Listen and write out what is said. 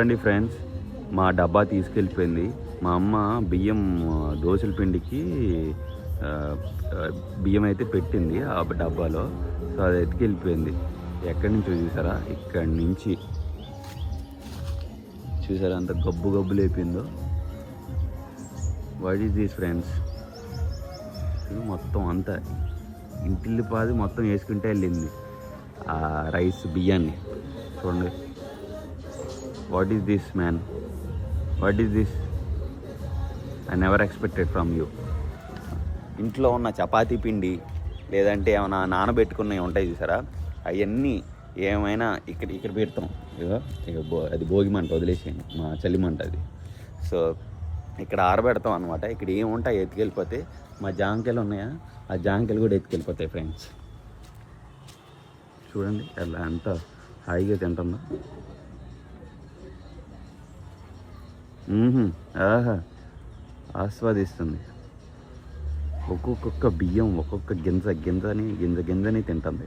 చూడండి ఫ్రెండ్స్, మా డబ్బా తీసుకెళ్ళిపోయింది. మా అమ్మ బియ్యం దోశల పిండికి బియ్యం అయితే పెట్టింది ఆ డబ్బాలో. సో అది ఎత్తుకెళ్ళిపోయింది. ఎక్కడి నుంచో చూసారా, ఇక్కడి నుంచి చూసారా అంత గబ్బు గబ్బు లేపిందో. What is this friends? ఇది మొత్తం అంతా ఇంటిల్లి పాది మొత్తం వేసుకుంటే వెళ్ళింది ఆ రైస్ బియ్యాన్ని. చూడండి, what is this man? What is this? I never expected from you. ఇంట్లో ఉన్న చపాతీ పిండి లేదంటే ఏమైనా నానబెట్టుకున్నవి ఉంటాయి చూసారా, అవన్నీ ఏమైనా ఇక్కడ పెడతాం. ఇక అది భోగి మంట వదిలేసేయండి, మా చలి మంట అది. సో ఇక్కడ ఆరబెడతాం అనమాట. ఇక్కడ ఏముంటాయి ఎత్తుకెళ్ళిపోతే, మా జాంకాయలు ఉన్నాయా, ఆ జాంకాయలు కూడా ఎత్తుకెళ్ళిపోతాయి ఫ్రెండ్స్. చూడండి ఎలా ఎంత హాయిగా తింటుందో. ఆహా, ఆస్వాదిస్తుంది. ఒక్కొక్క బియ్యం ఒక్కొక్క గింజని తింటుంది.